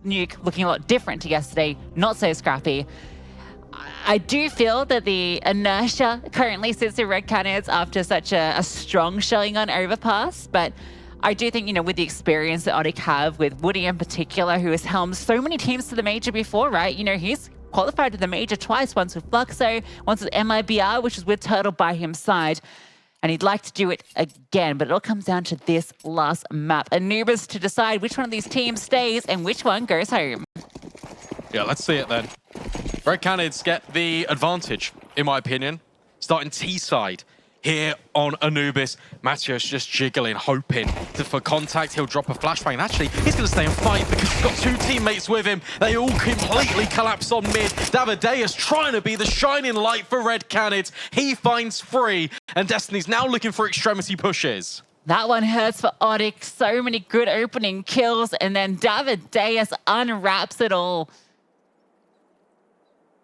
nuke looking a lot different to yesterday, not so scrappy. I do feel that the inertia currently sits in Red Canids after such a strong showing on Overpass, but I do think, you know, with the experience that ODDIK have, with Woody in particular, who has helmed so many teams to the Major before, right? You know, he's qualified to the Major twice, once with Fluxo, once with MIBR, which was with Turtle by his side. And he'd like to do it again, but it all comes down to this last map. Anubis to decide which one of these teams stays and which one goes home. Yeah, let's see it then. Red Canids get the advantage, in my opinion. Starting T-side here on Anubis. Matthias just jiggling, hoping for contact. He'll drop a flashbang. And actually, he's going to stay and fight because he's got two teammates with him. They all completely collapse on mid. Davideus trying to be the shining light for Red Canids. He finds free, and Destiny's now looking for extremity pushes. That one hurts for ODDIK. So many good opening kills, and then Davideus unwraps it all.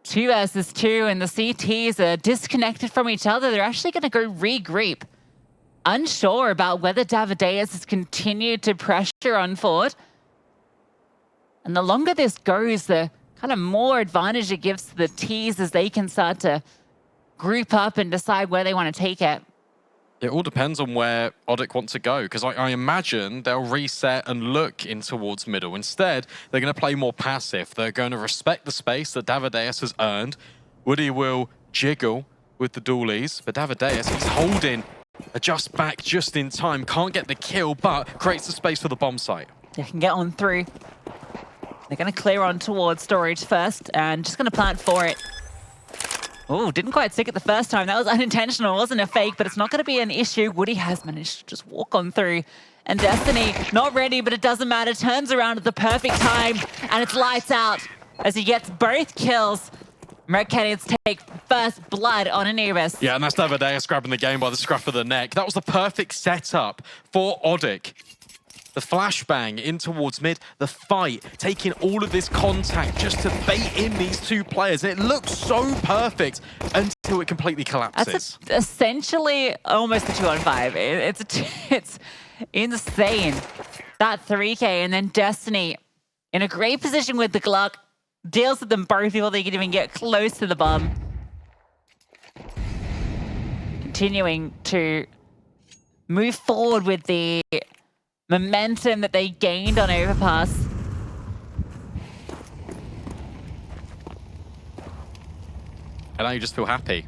2 versus 2, and the CTs are disconnected from each other. They're actually going to go regroup. Unsure about whether Davideus has continued to pressure on Ford. And the longer this goes, the kind of more advantage it gives to the Ts as they can start to group up and decide where they want to take it. It all depends on where ODDIK want to go, because I imagine they'll reset and look in towards middle. Instead, they're going to play more passive. They're going to respect the space that Davideus has earned. Woody will jiggle with the dualies, but Davideus, he's holding a just back just in time. Can't get the kill, but creates the space for the bomb site. They can get on through. They're going to clear on towards storage first, and just going to plant for it. Oh, didn't quite stick it the first time. That was unintentional. It wasn't a fake, but it's not going to be an issue. Woody has managed to just walk on through. And Destiny, not ready, but it doesn't matter. Turns around at the perfect time, and it's lights out as he gets both kills. Red Canids take first blood on Anubis. Yeah, and that's Davideus grabbing the game by the scruff of the neck. That was the perfect setup for ODDIK. The flashbang in towards mid, the fight, taking all of this contact just to bait in these two players. And it looks so perfect until it completely collapses. That's essentially almost a 2-on-5. It's insane. That 3K, and then Destiny in a great position with the Gluck, deals with them both before they can even get close to the bomb. Continuing to move forward with the momentum that they gained on Overpass. And now you just feel happy.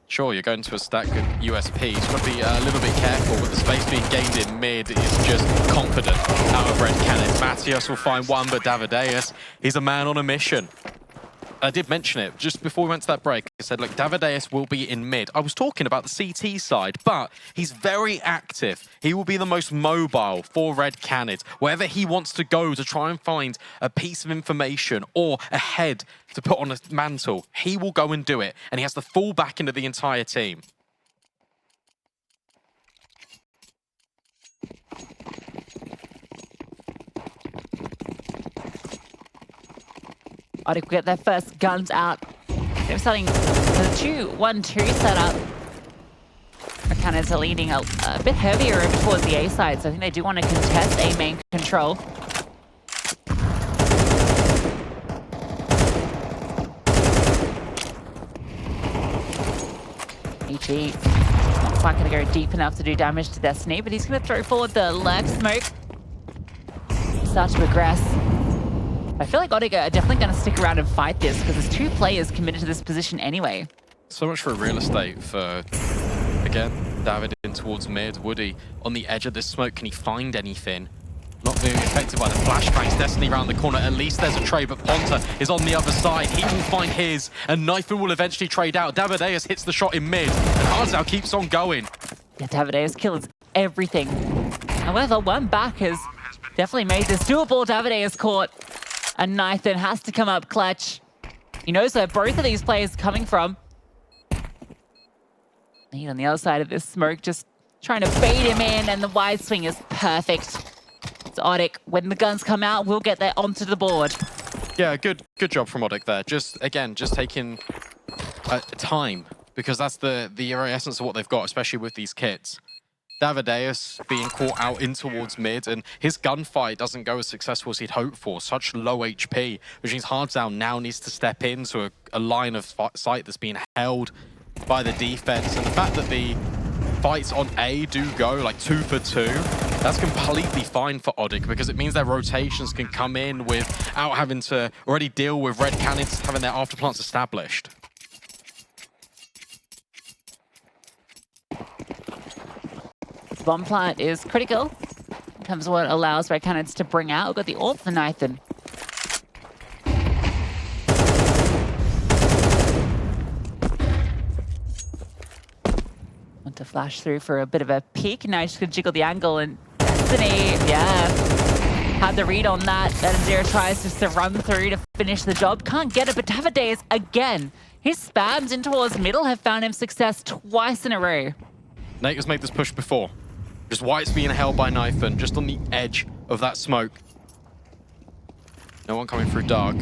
Sure, you're going to a stack of USP. You've got to be a little bit careful, but the space being gained in mid is just confident out of Red Canids. Matthias will find one, but Davideus, he's a man on a mission. I did mention it just before we went to that break. I said, look, Davideus will be in mid. I was talking about the CT side, but he's very active. He will be the most mobile for Red Canids. Wherever he wants to go to try and find a piece of information or a head to put on a mantle, he will go and do it. And he has the full back into the entire team. ODDIK will get their first guns out. They're starting the 2-1-2 setup. Canids are leaning a bit heavier over towards the A side, so I think they do want to contest A main control. EG not quite going to go deep enough to do damage to Destiny, but he's going to throw forward the lurk smoke. Start to progress. I feel like ODDIK are definitely going to stick around and fight this because there's two players committed to this position anyway. So much for real estate for, again, David in towards mid. Woody on the edge of this smoke. Can he find anything? Not being affected by the flashbangs. Destiny around the corner. At least there's a trade, but Ponta is on the other side. He will find his, and Knifin will eventually trade out. Davideus hits the shot in mid, and Hardzau keeps on going. Yeah, Davideus kills everything. However, one back has definitely made this doable. Davideus caught. And Nathan has to come up clutch. He knows where both of these players are coming from. Need on the other side of this smoke, just trying to bait him in, and the wide swing is perfect. So ODDIK, when the guns come out, we'll get there onto the board. Yeah, good job from ODDIK there. Just taking time, because that's the essence of what they've got, especially with these kits. Davideus being caught out in towards mid, and his gunfight doesn't go as successful as he'd hoped for. Such low HP, which means Hardzow now needs to step into a line of sight that's being held by the defense. And the fact that the fights on A do go like 2 for 2, that's completely fine for ODDIK, because it means their rotations can come in without having to already deal with Red Canids having their afterplants established. Bomb plant is critical in terms of what allows Red Canids to bring out. We've got the AWP for Nathan. Want to flash through for a bit of a peek. Now he's just gonna jiggle the angle, and Destiny, yeah, had the read on that. Zero tries just to run through to finish the job. Can't get it, but Davideus again. His spams in towards middle have found him success twice in a row. Nate has made this push before. Just White's being held by Knifin, just on the edge of that smoke. No one coming through dark.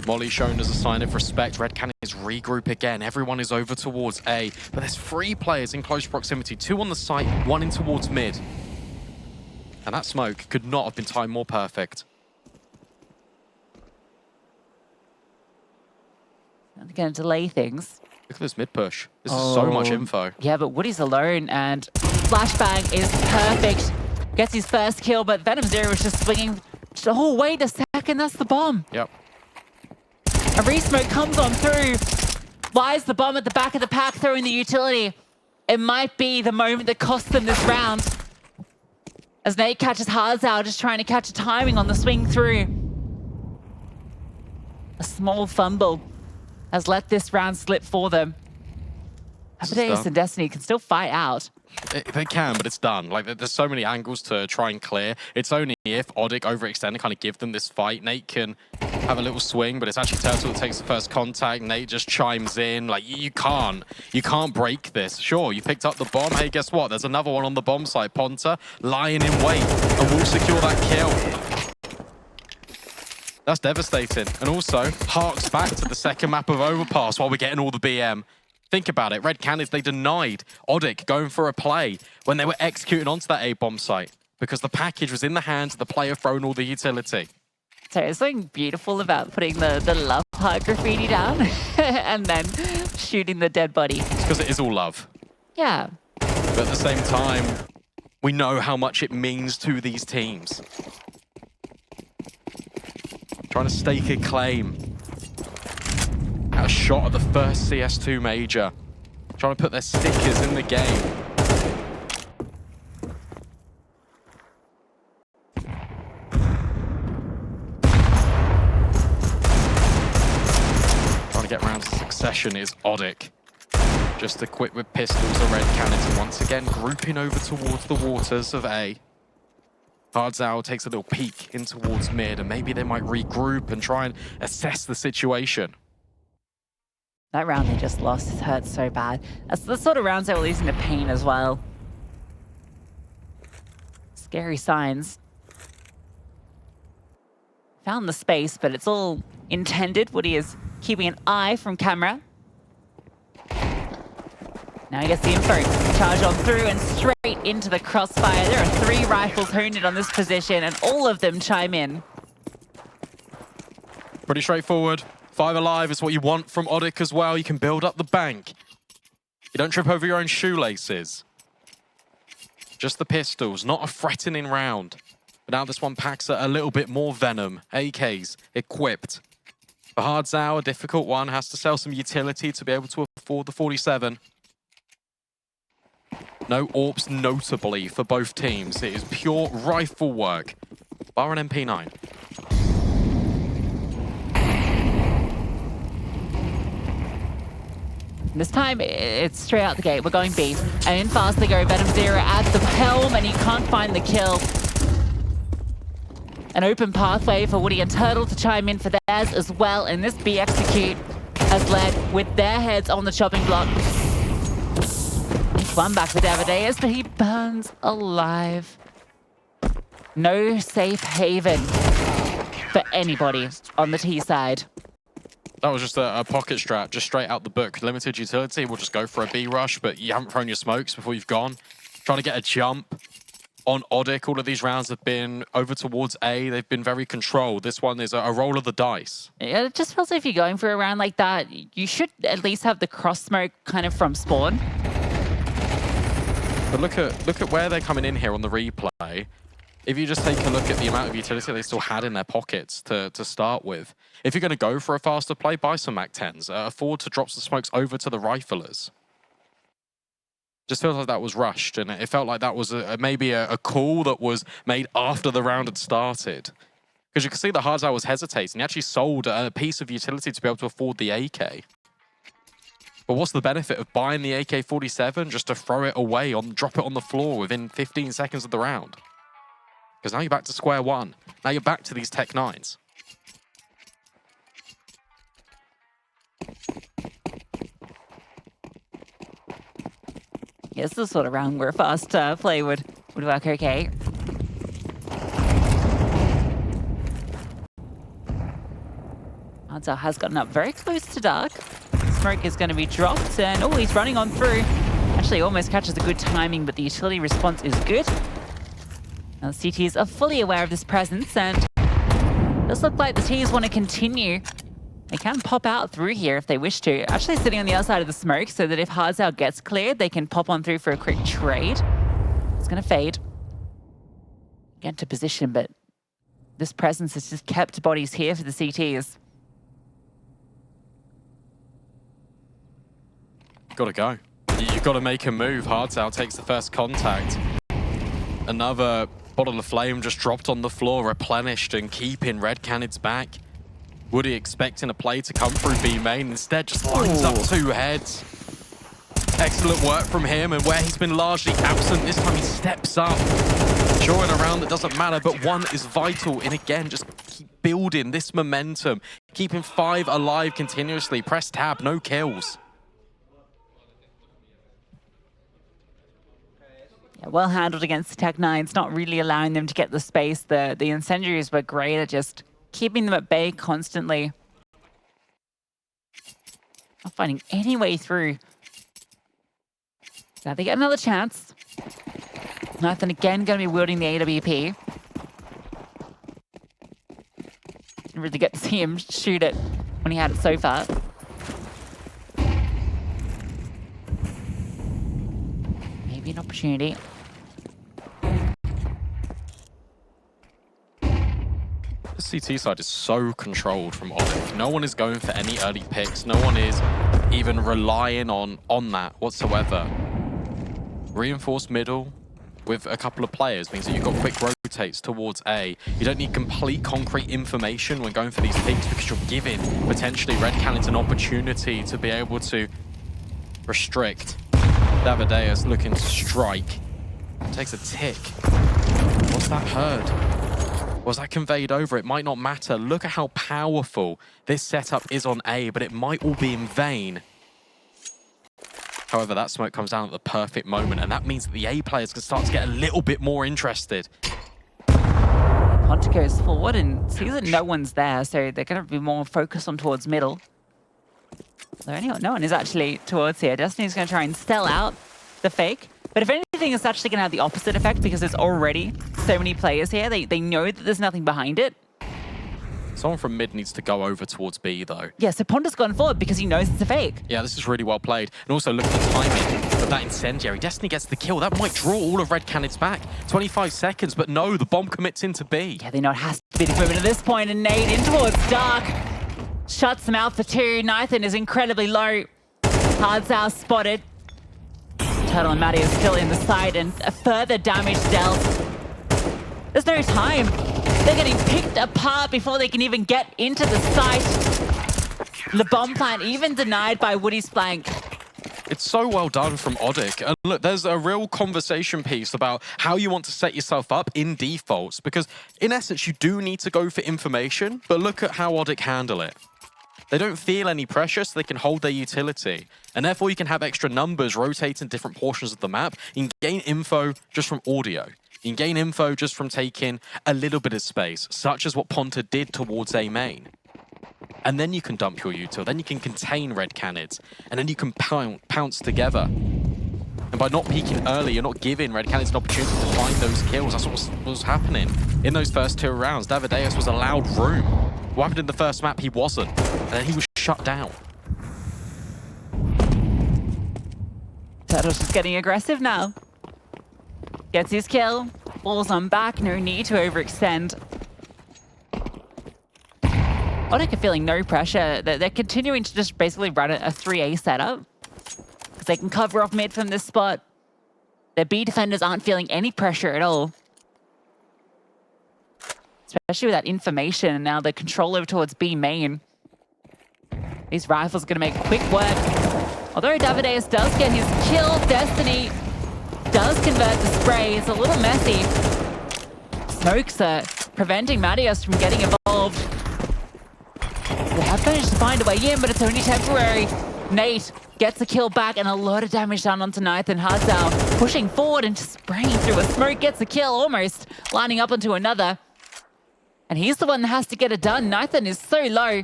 Molly shown as a sign of respect. Red Canids regroup again. Everyone is over towards A, but there's 3 players in close proximity. 2 on the site, 1 in towards mid. And that smoke could not have been timed more perfect. They're going to delay things. Look at this mid push. This is so much info. Yeah, but Woody's alone, and flashbang is perfect. Gets his first kill, but Venom Zero was just swinging. Oh, wait a second, that's the bomb. Yep. A re-smoke comes on through. Lies the bomb at the back of the pack, throwing the utility. It might be the moment that costs them this round. As Nate catches Hardzow, just trying to catch a timing on the swing through. A small fumble has let this round slip for them. Davideus and Destiny can still fight out. They can, but it's done. Like, there's so many angles to try and clear. It's only if ODDIK overextend and kind of give them this fight. Nate can have a little swing, but it's actually Turtle that takes the first contact. Nate just chimes in. Like, you can't break this. Sure, you picked up the bomb. Hey, guess what? There's another one on the bomb site. Ponta lying in wait and will secure that kill. That's devastating. And also harks back to the second map of Overpass while we're getting all the BM. Think about it. Red Canids, they denied ODDIK going for a play when they were executing onto that A-bomb site because the package was in the hands of the player throwing all the utility. So there's something beautiful about putting the love heart graffiti down and then shooting the dead body. It's because it is all love. Yeah. But at the same time, we know how much it means to these teams. Trying to stake a claim. A shot at the first CS2 Major. Trying to put their stickers in the game. Trying to get round to succession is ODDIK. Just equipped with pistols and Red Canids, and once again grouping over towards the waters of A. Hardzow takes a little peek in towards mid, and maybe they might regroup and try and assess the situation. That round they just lost hurts so bad. That's the sort of rounds that were losing to pain as well. Scary signs. Found the space, but it's all intended. Woody is keeping an eye from camera. Now he gets the info. Charge on through and straight into the crossfire. There are 3 rifles wounded on this position, and all of them chime in. Pretty straightforward. 5 alive is what you want from ODDIK as well. You can build up the bank. You don't trip over your own shoelaces. Just the pistols, not a threatening round. But now this one packs a little bit more venom. AKs equipped. For Hardzow, a difficult one. Has to sell some utility to be able to afford the 47. No AWPs notably for both teams. It is pure rifle work. Bar an MP9. This time, it's straight out the gate. We're going B. And in fast they go. Venom Zero at the helm, and he can't find the kill. An open pathway for Woody and Turtle to chime in for theirs as well. And this B execute has led with their heads on the chopping block. One back for Davideus, but he burns alive. No safe haven for anybody on the T side. That was just a pocket strat, just straight out the book. Limited utility, we'll just go for a B rush, but you haven't thrown your smokes before you've gone. trying to get a jump on ODDIK. All of these rounds have been over towards A. They've been very controlled. This one is a roll of the dice. Yeah, it just feels like if you're going for a round like that, you should at least have the cross smoke kind of from spawn. But look at where they're coming in here on the replay. If you just take a look at the amount of utility they still had in their pockets to start with. If you're going to go for a faster play, buy some MAC-10s. Afford to drop some smokes over to the riflers. Just feels like that was rushed, and it felt like that was maybe a call that was made after the round had started. Because you can see that Hardzao was hesitating. He actually sold a piece of utility to be able to afford the AK. But what's the benefit of buying the AK-47 just to throw it away, drop it on the floor within 15 seconds of the round? Because now you're back to square one. Now you're back to these Tech 9s. Yeah, this is the sort of round where a fast play would work okay. Hardzao has gotten up very close to Dark. Smoke is going to be dropped, and oh, he's running on through. Actually, almost catches a good timing, but the utility response is good. Now, the CTs are fully aware of this presence, and it does look like the Ts want to continue. They can pop out through here if they wish to. Actually sitting on the other side of the smoke so that if Hardzao gets cleared, they can pop on through for a quick trade. It's going to fade. Get into position, but this presence has just kept bodies here for the CTs. Got to go. You've got to make a move. Hardzao takes the first contact. Another bottle of flame just dropped on the floor, replenished and keeping Red Canids back. Woody expecting a play to come through B main. Instead, just lines up two heads. Excellent work from him, and where he's been largely absent, this time he steps up. Sure, in a round that doesn't matter, but one is vital in, again, just keep building this momentum. Keeping 5 alive continuously. Press tab, no kills. Yeah, well handled against the Tech 9s, not really allowing them to get the space. The incendiaries were great at just keeping them at bay constantly. Not finding any way through. Now they get another chance. Nathan again going to be wielding the AWP. Didn't really get to see him shoot it when he had it so far. Maybe an opportunity. The CT side is so controlled from ODDIK. No one is going for any early picks. No one is even relying on that whatsoever. Reinforced middle with a couple of players means that you've got quick rotates towards A. You don't need complete concrete information when going for these picks because you're giving potentially Red Canids an opportunity to be able to restrict. Davideus looking to strike. Takes a tick. What's that heard? Was that conveyed over? It might not matter. Look at how powerful this setup is on A, but it might all be in vain. However, that smoke comes down at the perfect moment, and that means that the A players can start to get a little bit more interested. Ponta goes forward and sees that no one's there, so they're going to be more focused on towards middle. No one is actually towards here. Destiny's going to try and stell out the fake. But if anything, it's actually going to have the opposite effect because there's already so many players here. They know that there's nothing behind it. Someone from mid needs to go over towards B, though. Yeah, so Ponta's gone forward because he knows it's a fake. Yeah, this is really well played. And also, look at the timing of that incendiary. Destiny gets the kill. That might draw all of Red Canids back. 25 seconds, but no, the bomb commits into B. Yeah, they know it has to be the equipment at this point, and nade in towards Dark. Shuts them out for 2. Nathan is incredibly low. Hardzao spotted. Turtle and Matty is still in the side, and a further damage dealt. There's no time. They're getting picked apart before they can even get into the site. The bomb plant even denied by Woody's flank. It's so well done from ODDIK. And look, there's a real conversation piece about how you want to set yourself up in defaults, because in essence, you do need to go for information, but look at how ODDIK handle it. They don't feel any pressure, so they can hold their utility. And therefore, you can have extra numbers rotate in different portions of the map. You can gain info just from audio. You can gain info just from taking a little bit of space, such as what Ponta did towards A main. And then you can dump your util. Then you can contain Red Canids. And then you can pounce together. And by not peeking early, you're not giving Red Canids an opportunity to find those kills. That's what was happening in those first 2 rounds. Davideus was allowed room. What happened in the first map? He wasn't. And then he was shut down. Turtle's just getting aggressive now. Gets his kill. Falls on back. No need to overextend. ODDIK are feeling no pressure. They're continuing to just basically run a 3A setup. Because they can cover off mid from this spot. Their B defenders aren't feeling any pressure at all. Especially with that information and now the control over towards B main. These rifles are going to make quick work. Although Davideus does get his kill, Destiny does convert the spray. It's a little messy. Smokes are preventing Matios from getting involved. They have managed to find a way in, but it's only temporary. Nate gets a kill back and a lot of damage done onto Nathan. Hardzao pushing forward and just spraying through a smoke. Gets a kill, almost lining up onto another. And he's the one that has to get it done. Nathan is so low.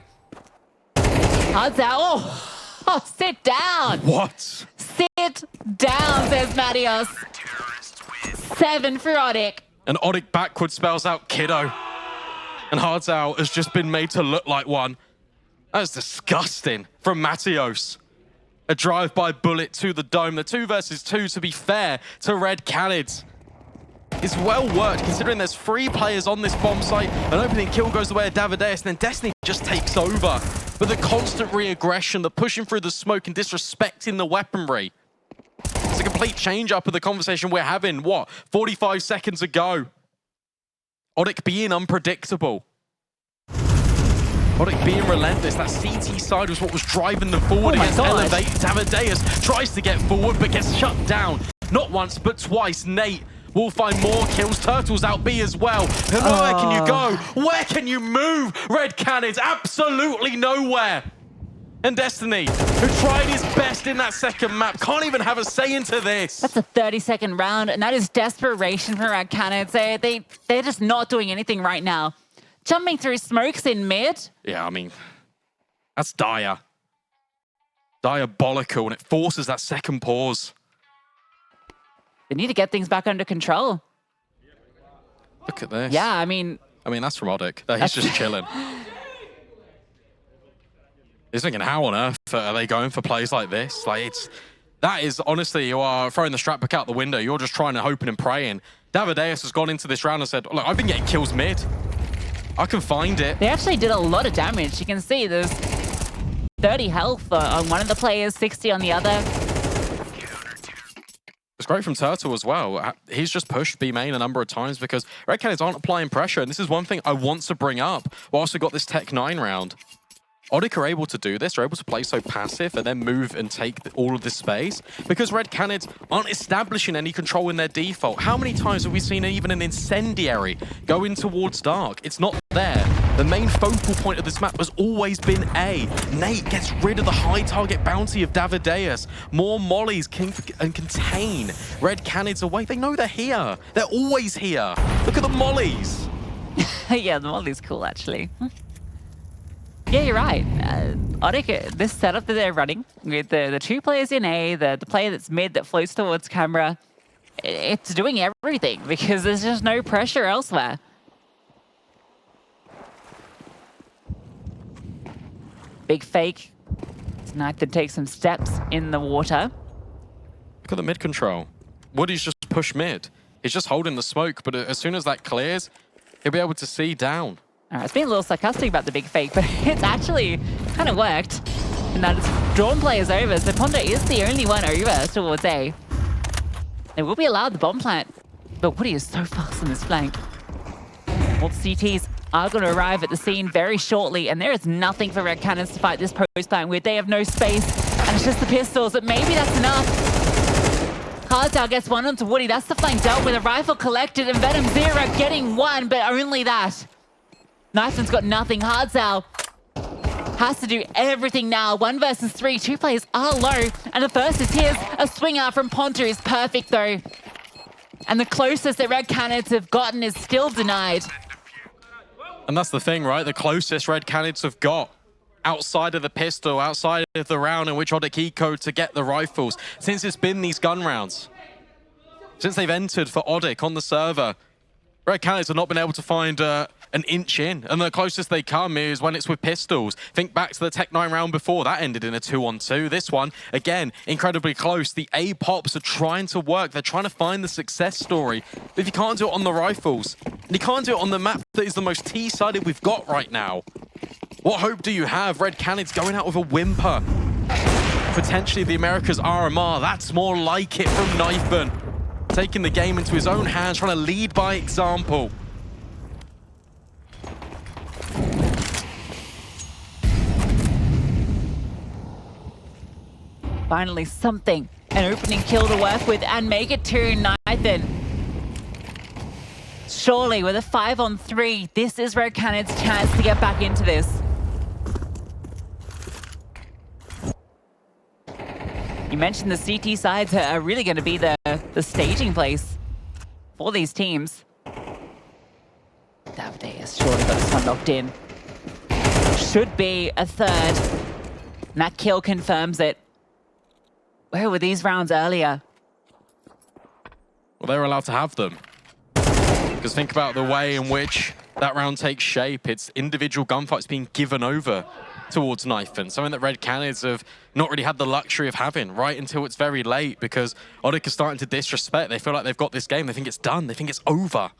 Hardzao, oh, sit down. What? Sit down, says Matios. 7 for ODDIK. And ODDIK backward spells out Kiddo. And Hardzao has just been made to look like one. That is disgusting from Matios. A drive-by bullet to the dome. The 2 versus 2, to be fair to Red Canids. It's well worked, considering there's 3 players on this bomb site. An opening kill goes the way of Davideus, and then Destiny just takes over. But the constant re-aggression, the pushing through the smoke and disrespecting the weaponry. It's a complete change-up of the conversation we're having, what, 45 seconds ago? ODDIK being unpredictable. ODDIK being relentless. That CT side was what was driving them forward against Elevate. Davideus tries to get forward, but gets shut down. Not once, but twice. Nate will find more kills. Turtles out B as well. And where can you go? Where can you move? Red Canids, absolutely nowhere. And Destiny, who tried his best in that second map, can't even have a say into this. That's a 30-second round, and that is desperation for Red Canids. They're just not doing anything right now. Jumping through smokes in mid. Yeah, I mean, that's dire. Diabolical, and it forces that second pause. They need to get things back under control. Look at this. Yeah, I mean, that's from ODDIK. He's just chilling. He's thinking, how on earth are they going for plays like this? Like, that is, honestly, you are throwing the strap back out the window. You're just trying to hoping and praying. Davideus has gone into this round and said, look, I've been getting kills mid. I can find it. They actually did a lot of damage. You can see there's 30 health on one of the players, 60 on the other. It's great from Turtle as well. He's just pushed B main a number of times because Red Canids aren't applying pressure. And this is one thing I want to bring up whilst we got this Tech 9 round. ODDIK are able to do this. They're able to play so passive and then move and take all of this space because Red Canids aren't establishing any control in their default. How many times have we seen even an incendiary go in towards dark? It's not there. The main focal point of this map has always been A. Nate gets rid of the high target bounty of Davideus. More mollies can contain Red Canids away. They know they're here. They're always here. Look at the mollies. Yeah, the molly's cool, actually. Yeah, you're right. ODDIK, this setup that they're running with the 2 players in A, the player that's mid that floats towards camera, it's doing everything because there's just no pressure elsewhere. Big fake. Nathan takes some steps in the water. Look at the mid control. Woody's just pushed mid. He's just holding the smoke, but as soon as that clears, he'll be able to see down. It's been a little sarcastic about the big fake, but it's actually kind of worked. And that it's drawn players over, so Pondo is the only one over towards A. They will be allowed the bomb plant, but Woody is so fast on this flank. All the CTs are going to arrive at the scene very shortly, and there is nothing for Red Canids to fight this post plant with. They have no space, and it's just the pistols, but maybe that's enough. Hardzao gets one onto Woody. That's the flank dealt with. A rifle collected, and Venom Zero getting one, but only that. Nathan's got nothing. Hardzao has to do everything now. 1 versus 3. 2 players are low. And the first is his. A swing out from Ponta is perfect, though. And the closest that Red Canids have gotten is still denied. And that's the thing, right? The closest Red Canids have got. outside of the pistol, outside of the round in which ODDIK ecoed to get the rifles. Since it's been these gun rounds, since they've entered for ODDIK on the server, Red Canids have not been able to find an inch in, and the closest they come is when it's with pistols. Think back to the Tech-9 round before, that ended in a 2-on-2. This one, again, incredibly close. The A-Pops are trying to work, they're trying to find the success story. But if you can't do it on the rifles, and you can't do it on the map that is the most T-sided we've got right now, what hope do you have? Red Canids going out with a whimper. Potentially the America's RMR, that's more like it from Knifeman. Taking the game into his own hands, trying to lead by example. Finally something. An opening kill to work with and make it to Nathan. Surely with a 5-on-3, this is Red Canids' chance to get back into this. You mentioned the CT sides are really going to be the staging place for these teams. Davide has surely got this one locked in. Should be a third. And that kill confirms it. Where were these rounds earlier? Well, they're allowed to have them. Because think about the way in which that round takes shape. It's individual gunfights being given over towards Knifeman, something that Red Canids have not really had the luxury of having right until it's very late, because ODDIK is starting to disrespect. They feel like they've got this game. They think it's done. They think it's over.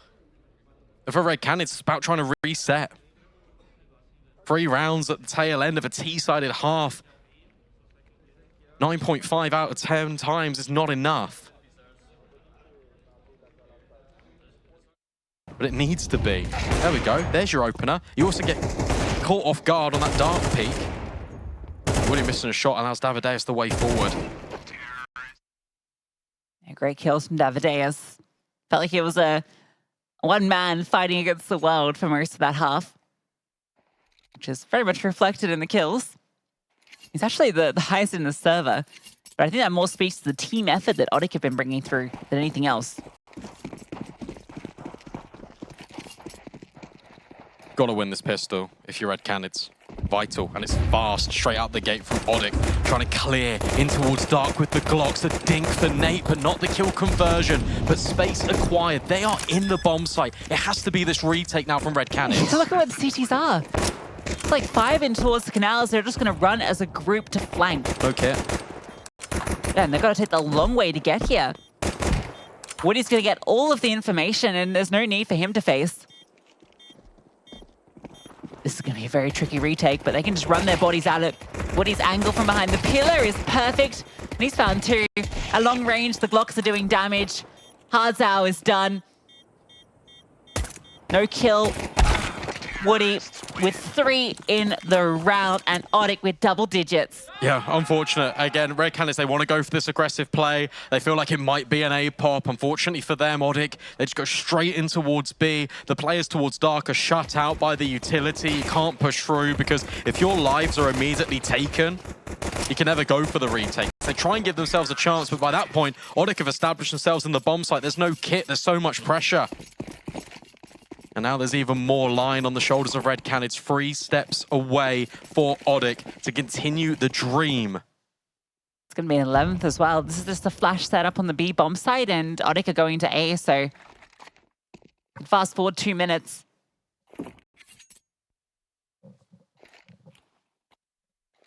And for Red Canids, it's about trying to reset. 3 rounds at the tail end of a T-sided half. 9.5 out of 10 times is not enough. But it needs to be. There we go. There's your opener. You also get caught off guard on that dark peak. Really missing a shot allows Davideus the way forward. Yeah, great kills from Davideus. Felt like it was a one man fighting against the world for most of that half, which is very much reflected in the kills. He's actually the highest in the server, but I think that more speaks to the team effort that ODDIK have been bringing through than anything else. Got to win this pistol if you're Red Canids. Vital, and it's fast straight out the gate from ODDIK, trying to clear in towards Dark with the Glocks. The dink for Nate, but not the kill conversion, but space acquired. They are in the bomb site. It has to be this retake now from Red Canids. So look at what the CTs are. It's like 5 in towards the canals. They're just going to run as a group to flank. Okay. Yeah, and they've got to take the long way to get here. Woody's going to get all of the information, and there's no need for him to face. This is going to be a very tricky retake, but they can just run their bodies at it. Woody's angle from behind the pillar is perfect. And he's found 2. At long range, the Glocks are doing damage. Hardzau is done. No kill. Woody with 3 in the round, and ODDIK with double digits. Yeah, unfortunate. Again, Red Canids, they want to go for this aggressive play. They feel like it might be an A-pop. Unfortunately for them, ODDIK, they just go straight in towards B. The players towards Dark are shut out by the utility. You can't push through, because if your lives are immediately taken, you can never go for the retake. They try and give themselves a chance, but by that point, ODDIK have established themselves in the bomb site. There's no kit, there's so much pressure. And now there's even more line on the shoulders of Red Canids, 3 steps away for ODDIK to continue the dream. It's going to be an 11th as well. This is just a flash setup on the B bomb site, and ODDIK are going to A, so fast forward 2 minutes.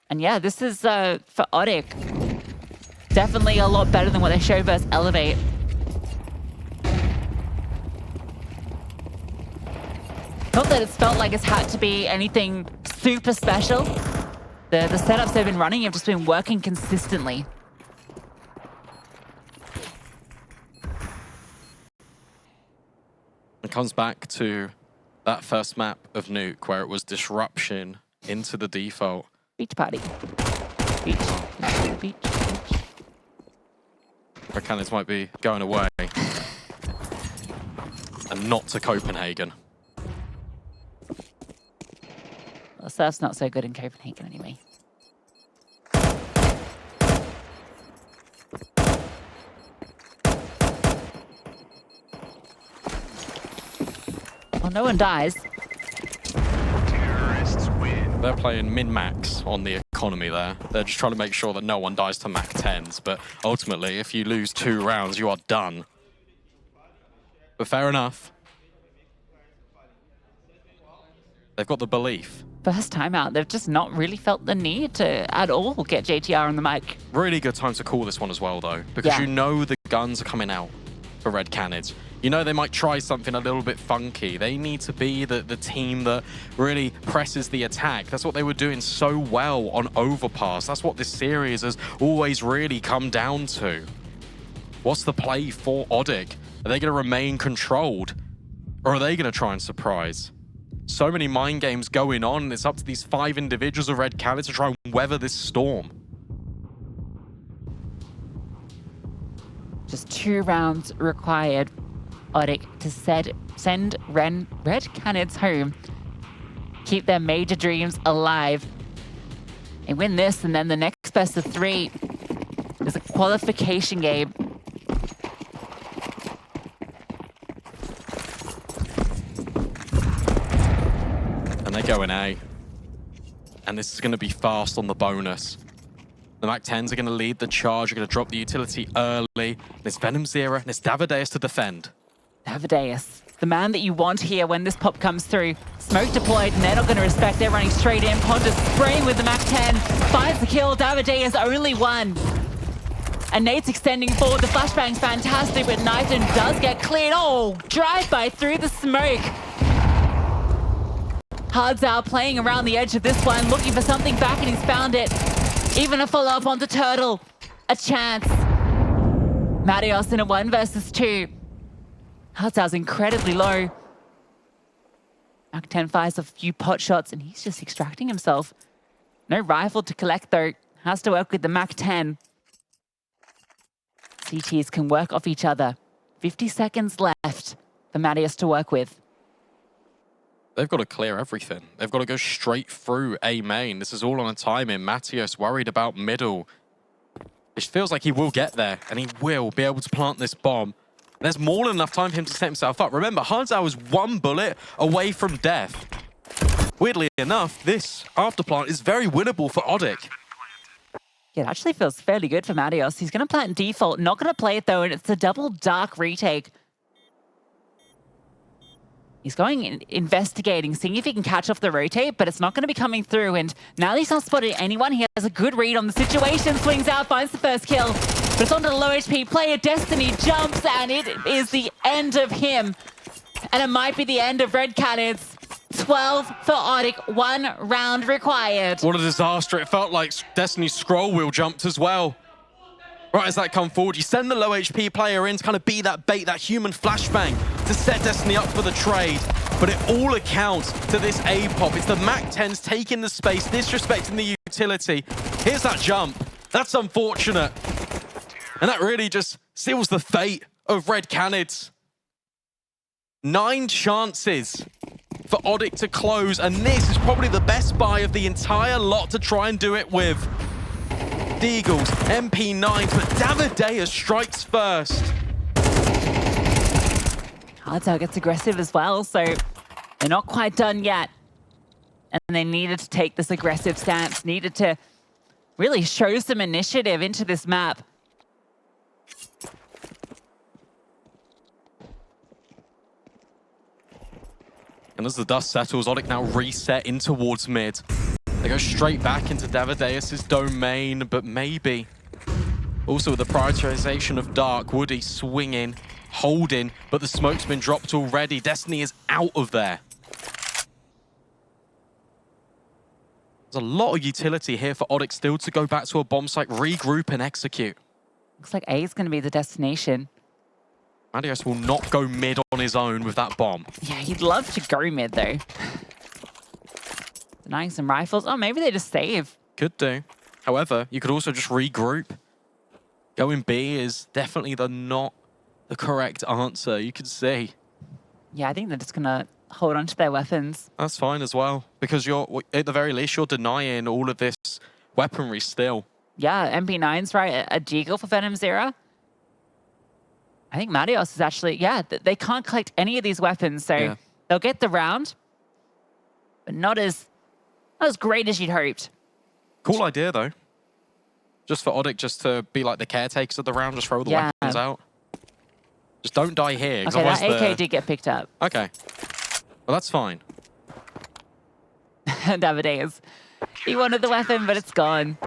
And yeah, this is, for ODDIK, definitely a lot better than what they showed versus Elevate. Not that it's felt like it's had to be anything super special. The setups they've been running have just been working consistently. It comes back to that first map of Nuke, where it was disruption into the default. Beach party. Beach. Beach. Beach. Red Canids might be going away. And not to Copenhagen. Well, surf's not so good in Copenhagen anyway. Well, no one dies. Terrorists win. They're playing min-max on the economy there. They're just trying to make sure that no one dies to Mac 10s. But ultimately, if you lose 2 rounds, you are done. But fair enough. They've got the belief. First time out, they've just not really felt the need to at all get JTR on the mic. Really good time to call this one as well, though, because you know the guns are coming out for Red Canids. You know they might try something a little bit funky. They need to be the team that really presses the attack. That's what they were doing so well on Overpass. That's what this series has always really come down to. What's the play for ODDIK? Are they going to remain controlled? Or are they going to try and surprise? So many mind games going on, and it's up to these 5 individuals of Red Canids to try and weather this storm. Just 2 rounds required, ODDIK, to send Red Canids home, keep their major dreams alive, and win this, and then the next best of 3 is a qualification game. And they go in A. And this is going to be fast on the bonus. The Mac 10s are going to lead the charge. Are going to drop the utility early. And it's VenomZero and it's Davideus to defend. Davideus, the man that you want here when this pop comes through. Smoke deployed, and they're not going to respect. They're running straight in. Pondus spraying with the Mac 10. Finds the kill. Davideus only 1. And Nate's extending forward. The flashbang's fantastic, but Knifton does get cleared. Oh, drive-by through the smoke. Hardzao playing around the edge of this one, looking for something back, and he's found it. Even a follow-up onto Turtle. A chance. Marios in a 1 versus 2. Hardzao's incredibly low. Mac 10 fires a few pot shots, and he's just extracting himself. No rifle to collect, though. Has to work with the Mac 10. CTs can work off each other. 50 seconds left for Marios to work with. They've got to clear everything. They've got to go straight through A main. This is all on a timing. Matios worried about middle. It feels like he will get there, and he will be able to plant this bomb. There's more than enough time for him to set himself up. Remember, Hardzao was 1 bullet away from death. Weirdly enough, this afterplant is very winnable for ODDIK. Yeah, it actually feels fairly good for Matios. He's going to plant default, not going to play it though, and it's a double dark retake. He's going investigating, seeing if he can catch off the rotate, but it's not going to be coming through. And now that he's not spotted anyone, he has a good read on the situation. Swings out, finds the first kill. But it's onto the low HP player. Destiny jumps, and it is the end of him. And it might be the end of Red Canids. 12 for ODDIK, 1 round required. What a disaster. It felt like Destiny's scroll wheel jumped as well. Right as that come forward, you send the low HP player in to kind of be that bait, that human flashbang to set Destiny up for the trade. But it all accounts to this A pop. It's the Mac 10s taking the space, disrespecting the utility. Here's that jump. That's unfortunate. And that really just seals the fate of Red Canids. 9 chances for ODDIK to close, and this is probably the best buy of the entire lot to try and do it with. Deagles, MP9s, but Davideus strikes first. Hardzao gets aggressive as well, so they're not quite done yet. And they needed to take this aggressive stance, needed to really show some initiative into this map. And as the dust settles, ODDIK now reset in towards mid. They go straight back into Davideus' domain, but maybe. Also with the prioritization of Dark, Woody swinging, holding, but the smoke's been dropped already. Destiny is out of there. There's a lot of utility here for ODDIK still to go back to a bomb site, regroup and execute. Looks like A is going to be the destination. Matios will not go mid on his own with that bomb. Yeah, he'd love to go mid though. Denying some rifles. Oh, maybe they just save. Could do. However, you could also just regroup. Going B is definitely not the correct answer, you could see. Yeah, I think they're just going to hold on to their weapons. That's fine as well, because you're, at the very least, you're denying all of this weaponry still. Yeah, MP9's right. A Deagle for VenomZero. I think Matios is actually, yeah, they can't collect any of these weapons, so they'll get the round, but not as Not as great as you'd hoped. Cool idea, though. Just for ODDIK just to be like the caretakers of the round, just throw the weapons out. Just don't die here. Okay, that AK did get picked up. Okay. Well, that's fine. Nowadays. He wanted the weapon, but it's gone.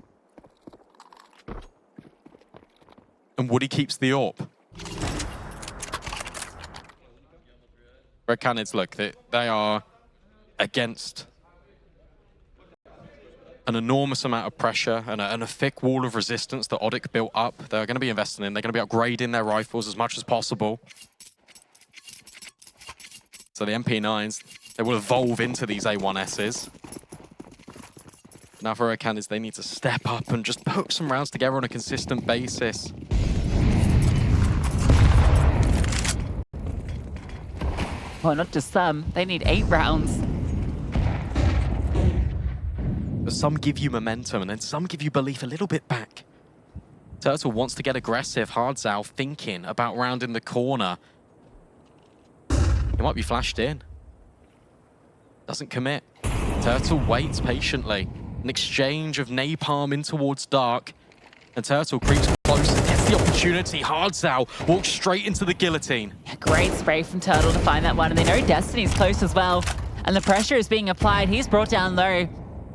And Woody keeps the AWP. Red Canids, look, they are against an enormous amount of pressure and a thick wall of resistance that ODDIK built up. They're going to be investing in. They're going to be upgrading their rifles as much as possible. So the MP9s, they will evolve into these A1Ss. Now for Red Canids, they need to step up and just put some rounds together on a consistent basis. Well, not just some. They need 8 rounds. But some give you momentum, and then some give you belief a little bit back. Turtle wants to get aggressive. Hardzao thinking about rounding the corner. He might be flashed in. Doesn't commit. Turtle waits patiently. An exchange of napalm in towards dark. And Turtle creeps closer, gets the opportunity. Hardzao walks straight into the guillotine. Yeah, great spray from Turtle to find that one. And they know Destiny's close as well. And the pressure is being applied. He's brought down low.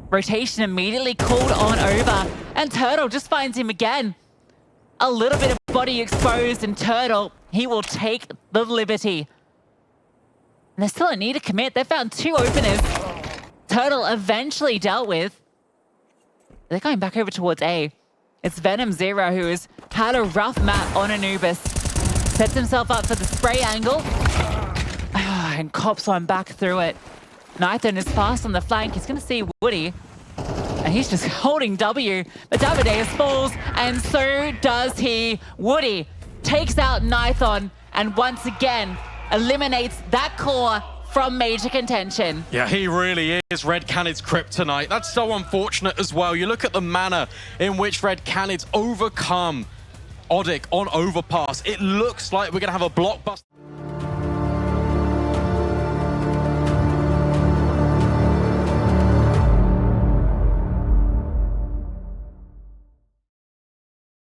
Rotation immediately called on over. And Turtle just finds him again. A little bit of body exposed, and Turtle, he will take the liberty. And there's still a need to commit. They found 2 openers. Turtle eventually dealt with. They're going back over towards A. It's Venom Zero who has had a rough map on Anubis. Sets himself up for the spray angle. And cops one back through it. Nithan is fast on the flank. He's going to see Woody. And he's just holding W. But Davideus falls, and so does he. Woody takes out Nithan and once again eliminates that core from major contention. Yeah, he really is Red Canids' kryptonite. That's so unfortunate as well. You look at the manner in which Red Canids overcome ODDIK on Overpass. It looks like we're going to have a blockbuster.